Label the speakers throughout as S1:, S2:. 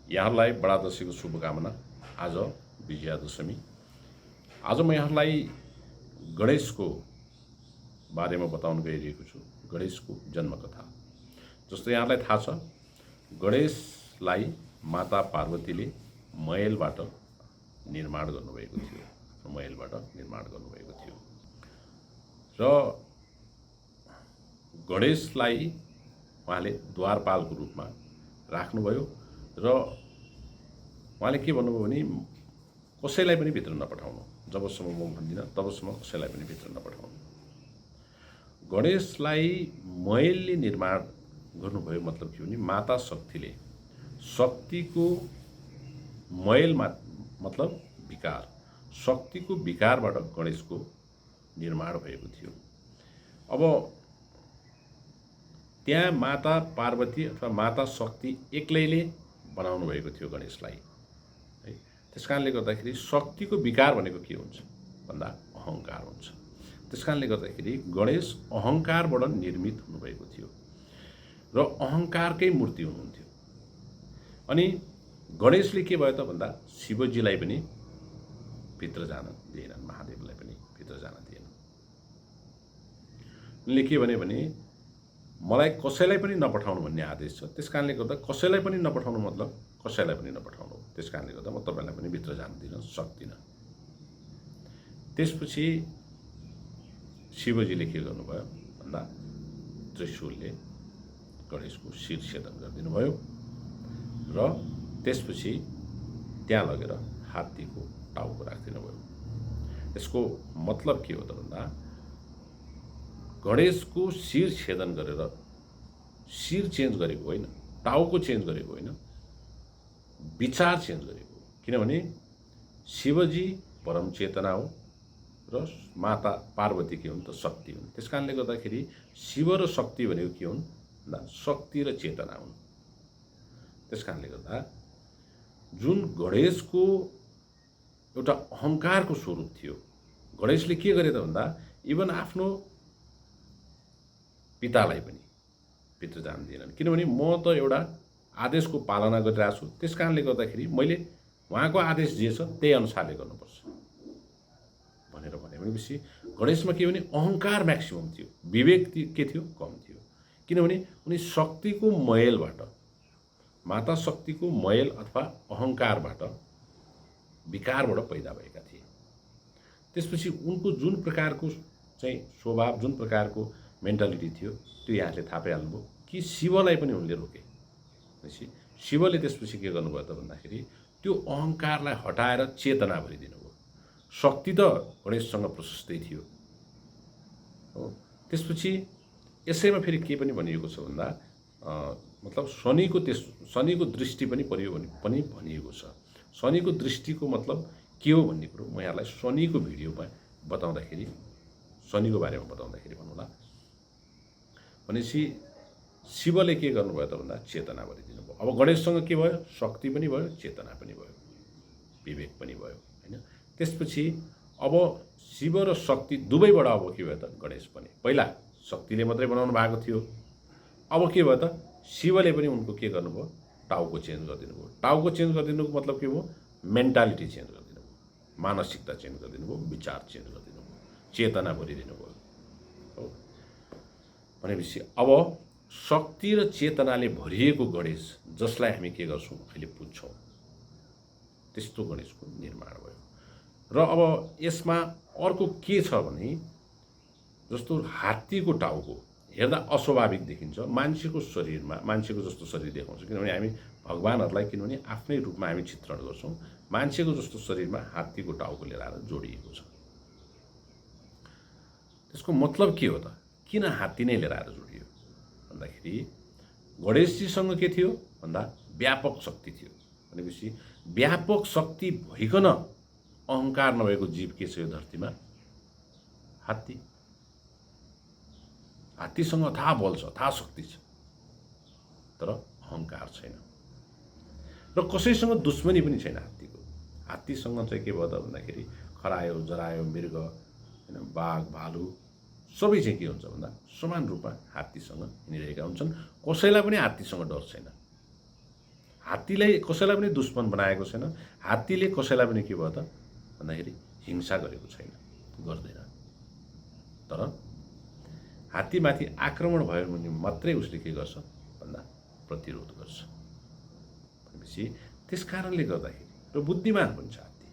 S1: यहाँहरूलाई बडा दशैंको शुभकामना। आज विजयादशमी। आज म यहाँहरूलाई गणेशको बारेमा बताउन गइरहेको छु। गणेशको जन्मकथा। जस्तो यहाँलाई थाहा छ, गणेशलाई माता पार्वतीले महलबाट निर्माण गर्नुभएको थियो। र गणेशलाई उहाँले द्वारपालको रूपमा राख्नुभयो र उहाँले के भन्नुभयो भने कसैलाई पनि भित्र नपठाउनु। जबसम्म म भन्दिनँ तबसम्म कसैलाई पनि भित्र नपठाउनु। गणेशलाई महलले निर्माण गर्नुभयो मतलब के भने माता शक्तिले, शक्तिको महलमा मतलब विकार, शक्तिको विकारबाट गणेशको निर्माण भएको थियो। अब त्यहाँ माता पार्वती अथवा माता शक्ति एक्लैले बनाउनु भएको थियो गणेशलाई है। त्यसकारणले गर्दाखेरि शक्तिको विकार भनेको के हुन्छ भन्दा अहङ्कार हुन्छ। त्यसकारणले गर्दाखेरि गणेश अहङ्कारबाट निर्मित हुनुभएको थियो र अहङ्कारकै मूर्ति हुनुहुन्थ्यो। अनि गणेशले के भयो त भन्दा शिवजीलाई पनि भित्र जान दिएनन्, महादेवलाई पनि भित्र जान दिएनन्। उनले के भने मलाई कसैलाई पनि नपठाउनु भन्ने आदेश छ। त्यसकारणले गर्दा कसैलाई पनि नपठाउनु मतलब कसैलाई पनि नपठाउनु। त्यसकारणले गर्दा म तपाईँलाई पनि भित्र जान दिन सक्दिनँ। त्यसपछि शिवजीले के गर्नुभयो भन्दा त्रिशूलले गणेशको शिर छेदन गरिदिनु भयो र त्यसपछि त्यहाँ लगेर हात्तीको टाउको राखिदिनु भयो। यसको मतलब के हो त भन्दा गणेशको शिर छेदन गरेर शिर चेन्ज गरेको होइन, टाउको चेन्ज गरेको होइन, विचार चेन्ज गरेको। किनभने शिवजी परम चेतना हो र माता पार्वती के हुन् त शक्ति हुन्। त्यसकारणले गर्दाखेरि शिव र शक्ति भनेको के हुन् भन्दा शक्ति र चेतना हुन्। त्यसकारणले गर्दा जुन गणेशको एउटा अहङ्कारको स्वरूप थियो, गणेशले के गरे त भन्दा इभन आफ्नो पितालाई पनि भित्र जान दिएनन्। किनभने म त एउटा आदेशको पालना गरिरहेको छु। त्यसकारणले गर्दाखेरि मैले उहाँको आदेश जे छ त्यही अनुसारले गर्नुपर्छ भनेर भनेपछि गणेशमा के भने अहङ्कार म्याक्सिमम थियो, विवेक के थियो कम थियो। किनभने उनी शक्तिको महलबाट, माता शक्तिको महल अथवा अहङ्कारबाट, विकारबाट पैदा भएका थिए। त्यसपछि उनको जुन प्रकारको चाहिँ स्वभाव, जुन प्रकारको मेन्टालिटी थियो त्यो यहाँले थाहा पाइहाल्नुभयो कि शिवलाई पनि उनले रोके। शिवले त्यसपछि के गर्नुभयो त भन्दाखेरि त्यो अहङ्कारलाई हटाएर चेतना भरिदिनु भयो। शक्ति त गणेशसँग प्रशस्तै थियो हो। त्यसपछि यसैमा फेरि के पनि भनिएको छ भन्दा मतलब शनिको दृष्टि पनि पर्यो पनि भनिएको छ। शनिको दृष्टिको मतलब के हो भन्ने कुरो म यहाँलाई शनिको भिडियोमा बताउँदाखेरि, शनिको बारेमा बताउँदाखेरि भन्नुला। भनेपछि शिवले के गर्नुभयो त भन्दा चेतना भरिदिनु भयो। अब गणेशसँग के भयो, शक्ति पनि भयो, चेतना पनि भयो, विवेक पनि भयो होइन। त्यसपछि अब शिव र शक्ति दुवैबाट अब के भयो त गणेश पनि। पहिला शक्तिले मात्रै बनाउनु भएको थियो, अब के भयो त शिवले पनि उनको के गर्नुभयो, टाउको चेन्ज गरिदिनु भयो। टाउको चेन्ज गरिदिनुको मतलब के भयो, मेन्टालिटी चेन्ज गरिदिनु भयो, मानसिकता चेन्ज गरिदिनु भयो, विचार चेन्ज गरिदिनु भयो, चेतना भरिदिनु भयो हो। भनेपछि अब शक्ति र चेतनाले भरिएको गणेश जसलाई हामी के गर्छौँ अहिले पुज्छौँ, त्यस्तो गणेशको निर्माण भयो। र अब यसमा अर्को के छ भने जस्तो हात्तीको टाउको हेर्दा अस्वाभाविक देखिन्छ मान्छेको शरीरमा, मान्छेको जस्तो शरीर देखाउँछ। किनभने हामी भगवानहरूलाई किनभने आफ्नै रूपमा हामी चित्रण गर्छौँ। मान्छेको जस्तो शरीरमा हात्तीको टाउको लिएर आएर जोडिएको छ। त्यसको मतलब के हो त, किन हात्ती नै लिएर आएर जोडियो भन्दाखेरि गणेशजीसँग के थियो भन्दा व्यापक शक्ति थियो। भनेपछि व्यापक शक्ति भइकन अहङ्कार नभएको जीव के छ यो धरतीमा, हात्ती। हात्तीसँग थाहा बल छ, थाहा शक्ति छ, तर अहङ्कार छैन र कसैसँग दुश्मनी पनि छैन हात्तीको। हात्तीसँग चाहिँ के भयो त भन्दाखेरि खरायो, जरायो, मृग होइन, बाघ, भालु सबै चाहिँ के हुन्छ भन्दा समान रूपमा हात्तीसँग हिँडिरहेका हुन्छन्। कसैलाई पनि हात्तीसँग डर छैन। हात्तीलाई कसैलाई पनि दुश्मन बनाएको छैन। हात्तीले कसैलाई पनि के भयो त भन्दाखेरि हिंसा गरेको छैन, गर्दैन। तर हात्तीमाथि आक्रमण भयो भने मात्रै उसले के गर्छ भन्दा प्रतिरोध गर्छ। भनेपछि त्यस कारणले गर्दाखेरि र बुद्धिमान हुन्छ हात्ती।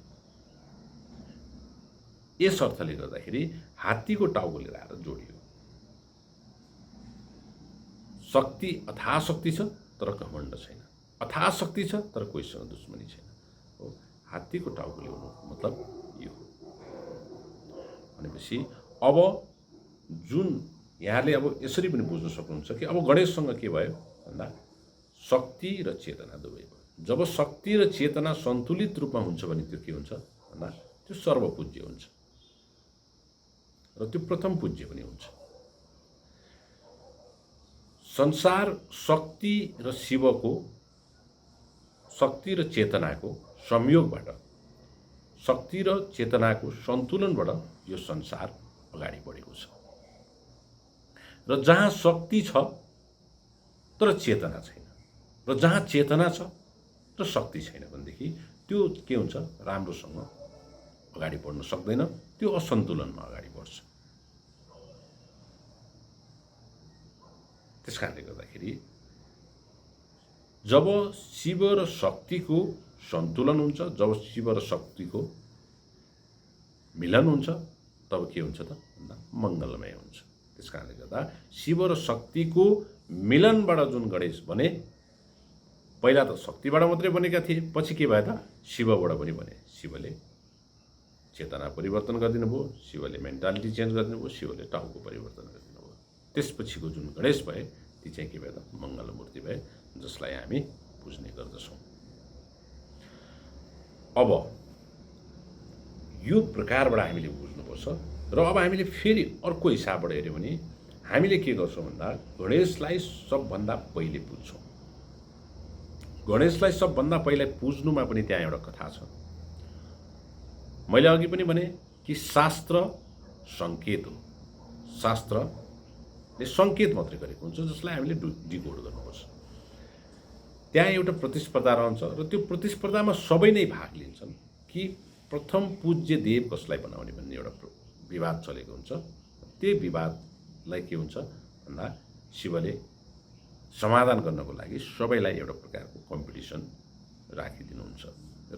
S1: यस अर्थले गर्दाखेरि हात्तीको टाउको लिएर आएर जोडियो। शक्ति अथाह शक्ति छ तर घमण्ड छैन, अथाह शक्ति छ तर कोहीसँग दुश्मनी छैन। हो, हात्तीको टाउको ल्याउनु मतलब यो हो। भनेपछि अब जुन यहाँले अब यसरी पनि बुझ्न सक्नुहुन्छ कि अब गणेशसँग के भयो भन्दा शक्ति र चेतना दुवै भयो। जब शक्ति र चेतना सन्तुलित रूपमा हुन्छ भने त्यो के हुन्छ भन्दा त्यो सर्वपूज्य हुन्छ र त्यो प्रथम पूज्य पनि हुन्छ। संसार शक्ति र शिवको, शक्ति र चेतनाको संयोगबाट, शक्ति र चेतनाको सन्तुलनबाट यो संसार अगाडि बढेको छ। र जहाँ शक्ति छ तर चेतना छैन, र जहाँ चेतना छ र शक्ति छैन भनेदेखि त्यो के हुन्छ, राम्रोसँग अगाडि बढ्न सक्दैन, त्यो असन्तुलनमा अगाडि बढ्छ। त्यस कारणले गर्दाखेरि जब शिव र शक्तिको सन्तुलन हुन्छ, जब शिव र शक्तिको मिलन हुन्छ, तब के हुन्छ त भन्दा मङ्गलमय हुन्छ। त्यस कारणले गर्दा शिव र शक्तिको मिलनबाट जुन गणेश बने, पहिला त शक्तिबाट मात्रै बनेका थिए, पछि के भयो त शिवबाट पनि बने। शिवले चेतना परिवर्तन गरिदिनु भयो, शिवले मेन्टालिटी चेन्ज गरिदिनु भयो, शिवले टाउको परिवर्तन गरिदिनु भयो। त्यसपछिको जुन गणेश भए ती चाहिँ के भयो त मङ्गलमूर्ति भए, जसलाई हामी बुझ्ने गर्दछौँ। अब यो प्रकारबाट हामीले बुझ्नुपर्छ। र अब हामीले फेरि अर्को हिसाबबाट हेऱ्यौँ भने हामीले के गर्छौँ भन्दा गणेशलाई सबभन्दा पहिले पुज्छौँ। गणेशलाई सबभन्दा पहिले पुज्नुमा पनि त्यहाँ एउटा कथा छ। मैले अघि पनि भने कि शास्त्र सङ्केत हो। शास्त्रले सङ्केत मात्रै गरेको हुन्छ जसलाई हामीले डिकोड गर्नुपर्छ। त्यहाँ एउटा प्रतिस्पर्धा रहन्छ र त्यो प्रतिस्पर्धामा सबै नै भाग लिन्छन् कि प्रथम पूज्य देव कसलाई बनाउने भन्ने एउटा विवाद चलेको हुन्छ। त्यो विवादलाई के हुन्छ भन्दा शिवले समाधान गर्नको लागि सबैलाई एउटा प्रकारको कम्पिटिसन राखिदिनुहुन्छ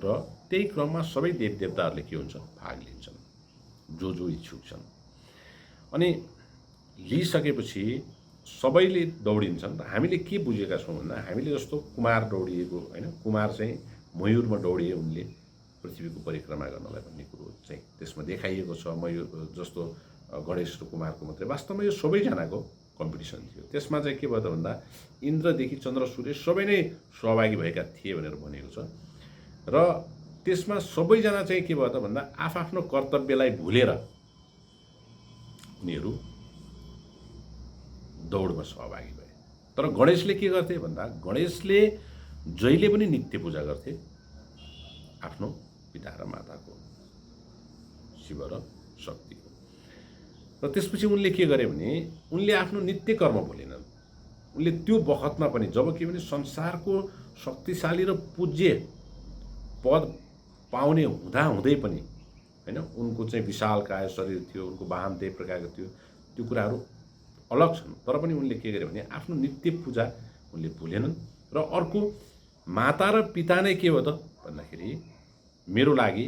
S1: र त्यही क्रममा सबै देवदेवताहरूले के हुन्छ भाग लिन्छन्, जो इच्छुक छन्। अनि लिइसकेपछि सबैले दौडिन्छन्। हामीले के बुझेका छौँ भन्दा हामीले जस्तो कुमार दौडिएको होइन, कुमार चाहिँ मयूरमा दौडिए उनले पृथ्वीको परिक्रमा गर्नलाई भन्ने कुरो चाहिँ त्यसमा देखाइएको छ। मयूर जस्तो गणेश र कुमारको मात्रै, वास्तवमा यो सबैजनाको कम्पिटिसन थियो। त्यसमा चाहिँ के भयो त भन्दा इन्द्रदेखि चन्द्र सूर्य सबै नै सहभागी भएका थिए भनेर भनेको छ। र त्यसमा सबैजना चाहिँ के भयो त भन्दा आफआफ्नो कर्तव्यलाई भुलेर उनीहरू दौडमा सहभागी भए। तर गणेशले के गर्थे भन्दा गणेशले जहिले पनि नित्य पूजा गर्थे आफ्नो पिता र माताको, शिव र शक्तिको। र त्यसपछि उनले के गरे भने उनले आफ्नो नित्य कर्म भुलेनन्। उनले त्यो बखतमा पनि जब के भने संसारको शक्तिशाली र पूज्य पद पाउने हुँदै पनि होइन, उनको चाहिँ विशालकाय शरीर थियो, उनको वाहन त्यही प्रकारको थियो, त्यो कुराहरू अलग छन्। तर पनि उनले के गरे भने आफ्नो नित्य पूजा उनले भुलेनन्। र अर्को माता र पिता नै के हो त भन्दाखेरि मेरो लागि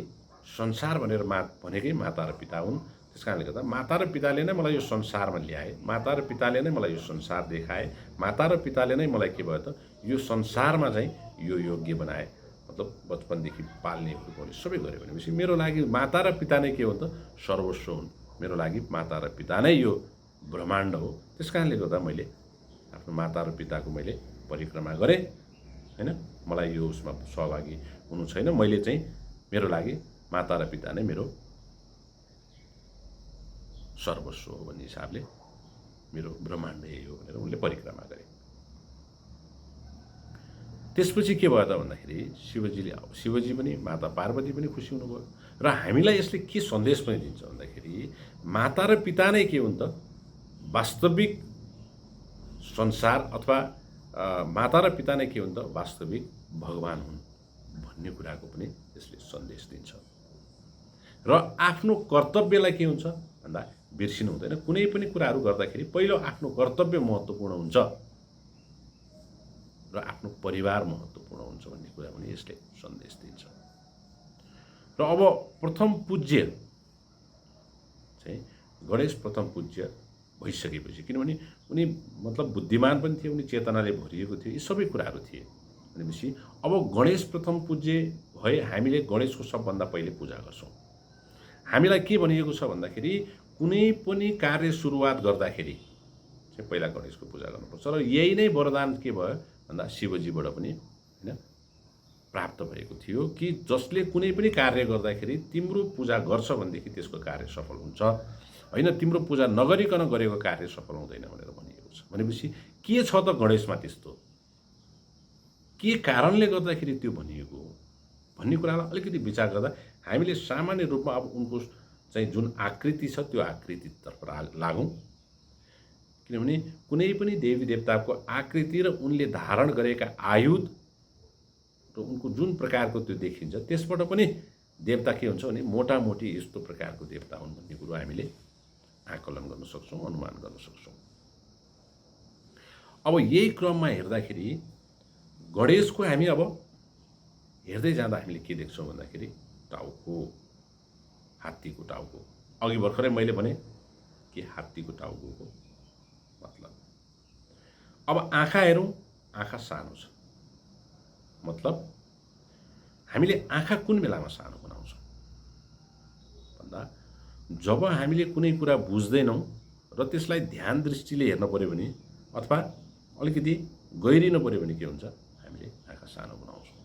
S1: संसार भनेर भनेकै माता र पिता हुन्। त्यस कारणले गर्दा माता र पिताले नै मलाई यो संसारमा ल्याए, माता र पिताले नै मलाई यो संसार देखाए, माता र पिताले नै मलाई के भयो त यो संसारमा चाहिँ यो योग्य बनाए। मतलब बचपनदेखि पाल्ने हुर्काउने सबै गऱ्यो भनेपछि मेरो लागि माता र पिता नै के हो त सर्वस्व हुन्। मेरो लागि माता र पिता नै यो ब्रह्माण्ड हो। त्यस कारणले गर्दा मैले आफ्नो माता र पिताको मैले परिक्रमा गरेँ होइन, मलाई यो उसमा सहभागी हुनु छैन। मैले चाहिँ मेरो लागि माता र पिता नै मेरो सर्वस्व हो भन्ने हिसाबले मेरो ब्रह्माण्ड यही हो भनेर उनले परिक्रमा गरे। त्यसपछि के भयो त भन्दाखेरि शिवजी पनि माता पार्वती पनि खुसी हुनुभयो। र हामीलाई यसले के सन्देश पनि दिन्छ भन्दाखेरि माता र पिता नै के हुन् त वास्तविक संसार, अथवा माता र पिता नै के हुन् त वास्तविक भगवान हुन् भन्ने कुराको पनि यसले सन्देश दिन्छ। र आफ्नो कर्तव्यलाई के हुन्छ भन्दा बिर्सिनु हुँदैन। कुनै पनि कुराहरू गर्दाखेरि पहिलो आफ्नो कर्तव्य महत्त्वपूर्ण हुन्छ र आफ्नो परिवार महत्त्वपूर्ण हुन्छ भन्ने कुरा पनि यसले सन्देश दिन्छ। र अब प्रथम पूज्य चाहिँ गणेश प्रथम पूज्य भइसकेपछि, किनभने उनी मतलब बुद्धिमान पनि थिए, उनी चेतनाले भरिएको थियो, यी सबै कुराहरू थिए भनेपछि अब गणेश प्रथम पूज्य भए हामीले गणेशको सबभन्दा पहिले पूजा गर्छौँ। हामीलाई के भनिएको छ भन्दाखेरि कुनै पनि कार्य सुरुवात गर्दाखेरि चाहिँ पहिला गणेशको पूजा गर्नुपर्छ। र यही नै वरदान के भयो भन्दा शिवजीबाट पनि होइन प्राप्त भएको थियो कि जसले कुनै पनि कार्य गर्दाखेरि तिम्रो पूजा गर्छ भनेदेखि त्यसको कार्य सफल हुन्छ, होइन तिम्रो पूजा नगरिकन गरेको कार्य सफल हुँदैन भनेर भनिएको छ। भनेपछि के छ त गणेशमा त्यस्तो, के कारणले गर्दाखेरि त्यो भनिएको हो भन्ने कुरालाई अलिकति विचार गर्दा हामीले सामान्य रूपमा अब उनको चाहिँ जुन आकृति छ त्यो आकृतितर्फ लागौँ। किनभने कुनै पनि देवी देवताको आकृति र उनले धारण गरेका आयुध र उनको जुन प्रकारको त्यो देखिन्छ त्यसबाट पनि देवता के हुन्छ भने मोटामोटी यस्तो प्रकारको देवता हुन् भन्ने कुरो हामीले आकलन गर्न सक्छौँ, अनुमान गर्न सक्छौँ। अब यही क्रममा हेर्दाखेरि गणेशको हामी अब हेर्दै जाँदा हामीले के देख्छौँ भन्दाखेरि टाउको, हात्तीको टाउको। अघि भर्खरै मैले भने कि हात्तीको टाउको मतलब अब आँखा हेरौँ, आँखा सानो छ, मतलब हामीले आँखा कुन बेलामा सानो बनाउँछौँ भन्दा जब हामीले कुनै कुरा बुझ्दैनौँ र त्यसलाई ध्यान दृष्टिले हेर्न पऱ्यो भने अथवा अलिकति गहिरिनु पऱ्यो भने के हुन्छ, हामीले आँखा सानो बनाउँछौँ।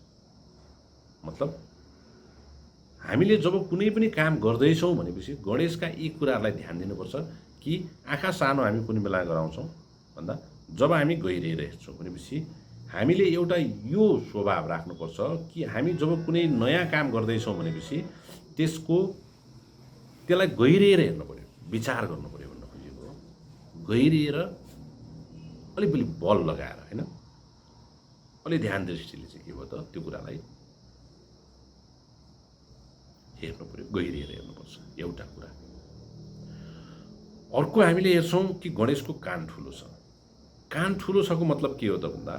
S1: मतलब हामीले जब कुनै पनि काम गर्दैछौँ भनेपछि गणेशका यी कुराहरूलाई ध्यान दिनुपर्छ कि आँखा सानो हामी कुनै बेला गराउँछौँ भन्दा जब हामी गहिरिएर हेर्छौँ भनेपछि हामीले एउटा यो स्वभाव राख्नुपर्छ कि हामी जब कुनै नयाँ काम गर्दैछौँ भनेपछि त्यसलाई गहिरिएर हेर्नु पऱ्यो, विचार गर्नु पऱ्यो भन्न खोजेको हो। गहिरिएर अलिकति बल लगाएर होइन, अलि ध्यान दृष्टिले चाहिँ के भयो त त्यो कुरालाई हेर्नु पऱ्यो, गहिरिएर हेर्नुपर्छ एउटा कुरा। अर्को हामीले हेर्छौँ कि गणेशको कान ठुलो छ। कान ठुलो छको मतलब के हो त भन्दा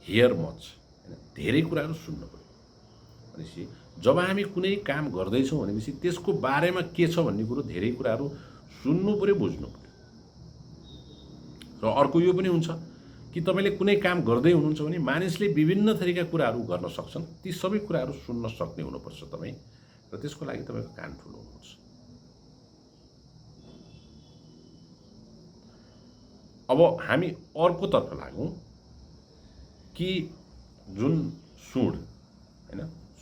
S1: हियर मच, होइन धेरै कुराहरू सुन्नु पऱ्यो। भनेपछि जब हामी कुनै काम गर्दैछौँ भनेपछि त्यसको बारेमा के छ भन्ने कुरो धेरै कुराहरू सुन्नु पऱ्यो, बुझ्नु पऱ्यो। र अर्को यो पनि हुन्छ कि तपाईँले कुनै काम गर्दै हुनुहुन्छ भने मानिसले विभिन्न थरीका कुराहरू गर्न सक्छन्, ती सबै कुराहरू सुन्न सक्ने हुनुपर्छ तपाईँ, र त्यसको लागि तपाईँको कान ठुलो हुनुपर्छ। अब हामी अर्कोतर्फ लागौँ कि जुन सुँड, होइन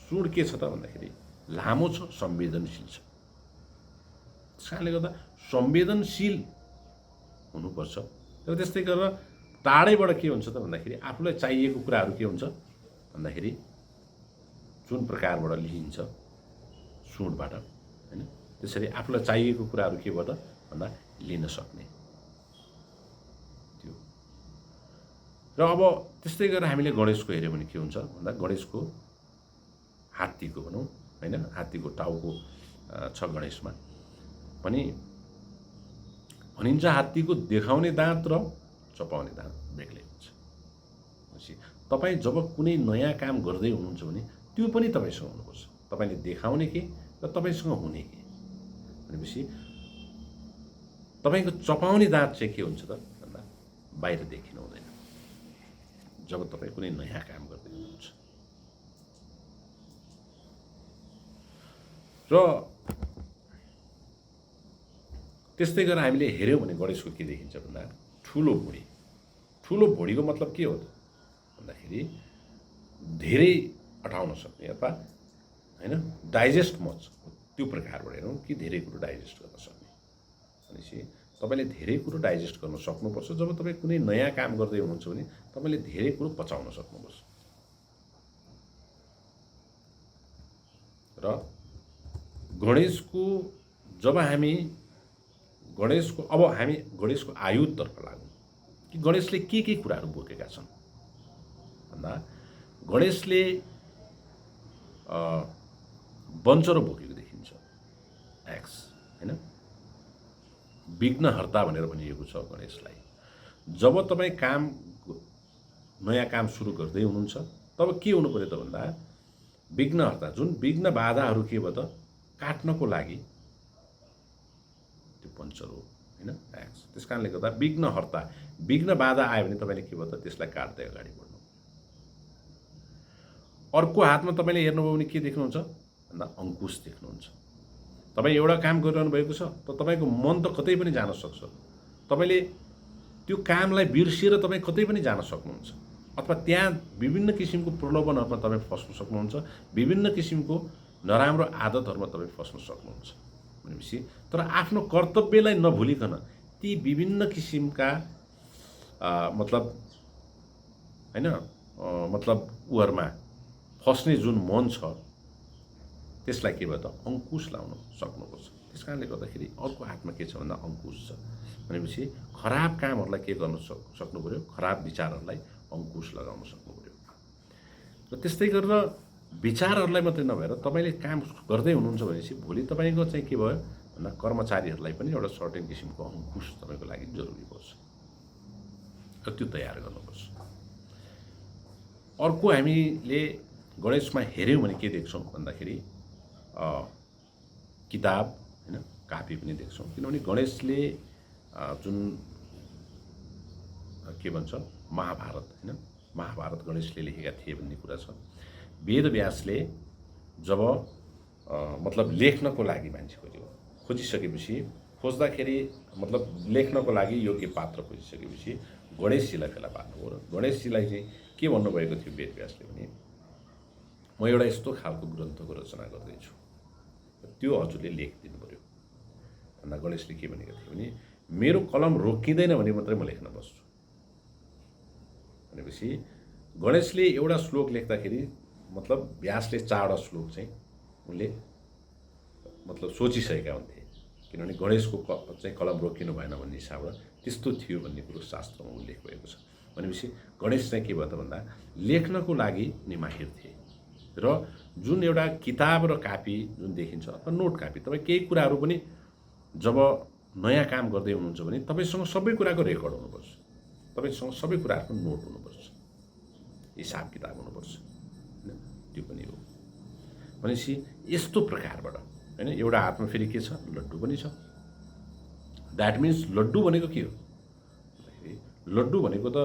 S1: सुँड के छ त भन्दाखेरि लामो छ, संवेदनशील छ। त्यस कारणले गर्दा संवेदनशील हुनुपर्छ। र त्यस्तै गरेर टाढैबाट के हुन्छ त भन्दाखेरि आफूलाई चाहिएको कुराहरू के हुन्छ भन्दाखेरि जुन प्रकारबाट लिइन्छ सुँडबाट, होइन त्यसरी आफूलाई चाहिएको कुराहरू केबाट भन्दा लिन सक्ने त्यो। र अब त्यस्तै गरेर हामीले गणेशको हेऱ्यौँ भने के हुन्छ भन्दा गणेशको हात्तीको भनौँ, होइन हात्तीको टाउको छ गणेशमा पनि भनिन्छ हात्तीको देखाउने दाँत र चपाउने दाँत बेग्लै हुन्छ। भनेपछि तपाईँ जब कुनै नयाँ काम गर्दै हुनुहुन्छ भने त्यो पनि तपाईँसँग हुनुपर्छ, तपाईँले देखाउने के र तपाईँसँग हुने के। भनेपछि तपाईँको चपाउने दाँत चाहिँ के हुन्छ त भन्दा बाहिर देखिनु हुँदैन जब तपाईँ कुनै नयाँ काम गर्दै हुनुहुन्छ। र त्यस्तै गरेर हामीले हेऱ्यौँ भने गणेशको के देखिन्छ भन्दा ठुलो भुँडी। ठुलो भुँडीको मतलब के हो त भन्दाखेरि धेरै अटाउन सक्ने अथवा होइन डाइजेस्ट मच त्यो प्रकारबाट हेरौँ कि धेरै कुरो डाइजेस्ट गर्न सक्ने। भनेपछि तपाईँले धेरै कुरो डाइजेस्ट गर्न सक्नुपर्छ। जब तपाईँ कुनै नयाँ काम गर्दै हुनुहुन्छ भने तपाईँले धेरै कुरो पचाउन सक्नुपर्छ। र गणेशको जब हामी गणेशको आयुतर्फ लागौँ कि गणेशले के कुराहरू बोकेका छन् भन्दा गणेशले बन्चरो बोकेको देखिन्छ, एक्स होइन, विघ्नहर्ता भनेर भनिएको छ गणेशलाई। जब तपाईँ नयाँ काम सुरु गर्दै हुनुहुन्छ तब के हुनु पर्यो त भन्दा विघ्नहर्ता, जुन विघ्न बाधाहरू के भयो त काट्नको लागि त्यो बन्चरो हो होइन, एक्स। त्यस कारणले गर्दा विघ्नहर्ता, विघ्न बाधा आयो भने तपाईँले के भयो त त्यसलाई काट्दै अगाडि बढ्नु। अर्को हातमा तपाईँले हेर्नुभयो भने के देख्नुहुन्छ भन्दा अङ्कुश देख्नुहुन्छ। तपाईँ एउटा काम गरिरहनु भएको छ त तपाईँको मन त कतै पनि जान सक्छ, तपाईँले त्यो कामलाई बिर्सिएर तपाईँ कतै पनि जान सक्नुहुन्छ, अथवा त्यहाँ विभिन्न किसिमको प्रलोभनहरूमा तपाईँ फस्न सक्नुहुन्छ, विभिन्न किसिमको नराम्रो आदतहरूमा तपाईँ फस्न सक्नुहुन्छ भनेपछि। तर आफ्नो कर्तव्यलाई नभुलिकन ती विभिन्न किसिमका मतलब होइन मतलब उहरूमा फस्ने जुन मन छ त्यसलाई के भयो त अङ्कुश लाउन सक्नुपर्छ। त्यस कारणले गर्दाखेरि अर्को हातमा के छ भन्दा अङ्कुश छ भनेपछि खराब कामहरूलाई के गर्न सक्नु पऱ्यो, खराब विचारहरूलाई अङ्कुश लगाउन सक्नु पऱ्यो। र त्यस्तै गरेर विचारहरूलाई मात्रै नभएर तपाईँले काम गर्दै हुनुहुन्छ भनेपछि भोलि तपाईँको चाहिँ के भयो भन्दा कर्मचारीहरूलाई पनि एउटा सर्टेन किसिमको अङ्कुश तपाईँको लागि जरुरी पर्छ र त्यो तयार गर्नुपर्छ। अर्को हामीले गणेशमा हेऱ्यौँ भने के देख्छौँ भन्दाखेरि किताब होइन, कापी पनि देख्छौँ, किनभने गणेशले जुन के भन्छ महाभारत होइन, महाभारत गणेशले लेखेका थिए भन्ने कुरा छ। वेदव्यासले जब मतलब लेख्नको लागि मान्छे खोजिसकेपछि खोज्दाखेरि मतलब लेख्नको लागि योग्य पात्र खोजिसकेपछि गणेशजीलाई फेला पार्नुभयो र गणेशजीलाई चाहिँ के भन्नुभएको थियो वेदव्यासले भने म एउटा यस्तो खालको ग्रन्थको रचना गर्दैछु, त्यो हजुरले लेखिदिनु पऱ्यो भन्दा गणेशले के भनेको थियो भने मेरो कलम रोकिँदैन भने मात्रै म लेख्न बस्छु भनेपछि गणेशले एउटा श्लोक लेख्दाखेरि मतलब व्यासले 4वटा श्लोक चाहिँ उनले मतलब सोचिसकेका हुन्थे, किनभने गणेशको चाहिँ कलम रोकिनु भएन भन्ने हिसाबबाट त्यस्तो थियो भन्ने कुरो शास्त्रमा उल्लेख भएको छ। भनेपछि गणेश चाहिँ के भयो त भन्दा लेख्नको लागि नि माहिर थिए र जुन एउटा किताब र कापी जुन देखिन्छ अथवा नोट कापी, तपाईँ केही कुराहरू पनि जब नयाँ काम गर्दै हुनुहुन्छ भने तपाईँसँग सबै कुराको रेकर्ड हुनुपर्छ, तपाईँसँग सबै कुराहरूको नोट हुनुपर्छ, हिसाब किताब हुनुपर्छ होइन, त्यो पनि हो। भनेपछि यस्तो प्रकारबाट होइन एउटा हातमा फेरि के छ लड्डु पनि छ। द्याट मिन्स लड्डु भनेको के हो भन्दाखेरि लड्डु भनेको त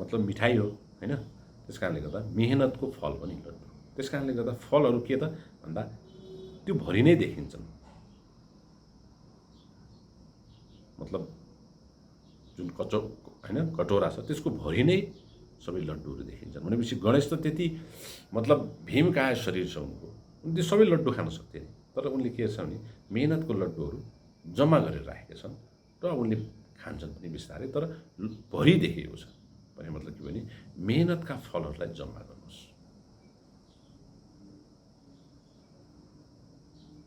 S1: मतलब मिठाई हो होइन, त्यस कारणले गर्दा मेहनतको फल पनि लड्डु। त्यस कारणले गर्दा फलहरू के त भन्दा त्यो भरि नै देखिन्छन्, मतलब जुन होइन कटोरा छ त्यसको भरि नै सबै लड्डुहरू देखिन्छन्। भनेपछि गणेश त त्यति मतलब भीमकाय शरीर छ उनको, उनले सबै लड्डु खान सक्थेन, तर उनले के छ भने मेहनतको लड्डुहरू जम्मा गरेर राखेका छन् र उनले खान्छन् पनि बिस्तारै, तर भरि देखिएको छ भने मतलब के भने मेहनतका फलहरूलाई जम्मा गर्नुहोस्,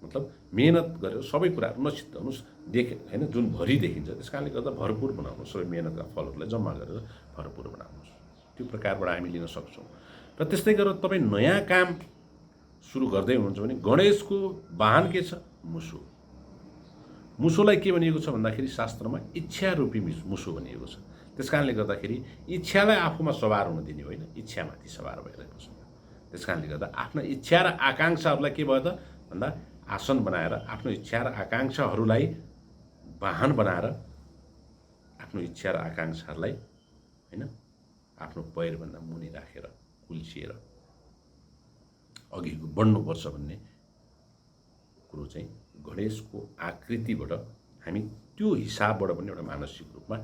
S1: मतलब मेहनत गरेर सबै कुराहरू नछित्ताउनुहोस् होइन, जुन भरि देखिन्छ त्यस कारणले गर्दा भरपुर बनाउनुहोस्, सबै मेहनतका फलहरूलाई जम्मा गरेर भरपुर बनाउनुहोस्। त्यो प्रकारबाट हामी लिन सक्छौँ। र त्यस्तै गरेर तपाईँ नयाँ काम सुरु गर्दै हुनुहुन्छ भने गणेशको वाहन के छ मुसो। मुसोलाई के भनिएको छ भन्दाखेरि शास्त्रमा इच्छा रूपी मुसो भनिएको छ। त्यस कारणले गर्दाखेरि इच्छालाई आफूमा सवार हुन दिने होइन, इच्छामाथि सवार भएर बस्नु। त्यस कारणले गर्दा आफ्ना इच्छा र आकाङ्क्षाहरूलाई के भयो त भन्दा आसन बनाएर आफ्नो इच्छा र आकाङ्क्षाहरूलाई वाहन बनाएर आफ्नो इच्छा र आकाङ्क्षाहरूलाई होइन आफ्नो पैरभन्दा मुनि राखेर कुल्चिएर अघि बढ्नुपर्छ भन्ने कुरो चाहिँ गणेशको आकृतिबाट हामी त्यो हिसाबबाट पनि एउटा मानसिक रूपमा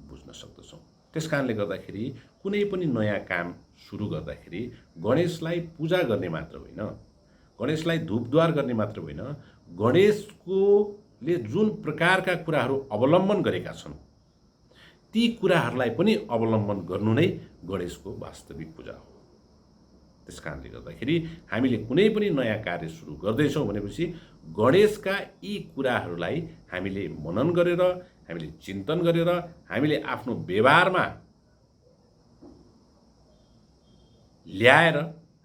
S1: बुझ्न सक्दछौँ। त्यस कारणले गर्दाखेरि कुनै पनि नयाँ काम सुरु गर्दाखेरि गणेशलाई पूजा गर्ने मात्र होइन, गणेशलाई धूपद्वार गर्ने मात्र होइन, गणेशकोले जुन प्रकारका कुराहरू अवलम्बन गरेका छन् ती कुराहरूलाई पनि अवलम्बन गर्नु नै गणेशको वास्तविक पूजा हो। त्यस कारणले गर्दाखेरि हामीले कुनै पनि नयाँ कार्य सुरु गर्दैछौँ भनेपछि गणेशका यी कुराहरूलाई हामीले मनन गरेर, हामीले चिन्तन गरेर, हामीले आफ्नो व्यवहारमा ल्याएर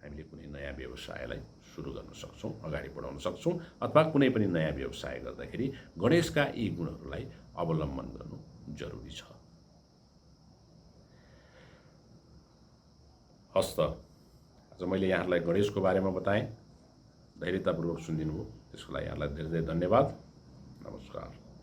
S1: हामीले कुनै नयाँ व्यवसायलाई सुरु गर्न सक्छौँ, अगाडि बढाउन सक्छौँ, अथवा कुनै पनि नयाँ व्यवसाय गर्दाखेरि गणेशका यी गुणहरूलाई अवलम्बन गर्नु जरुरी छ। हस् त, आज मैले यहाँहरूलाई गणेशको बारेमा बताएँ, धैर्यतापूर्वक सुनिदिनु भयो, त्यसको लागि यहाँलाई धेरै धेरै धन्यवाद। नमस्कार।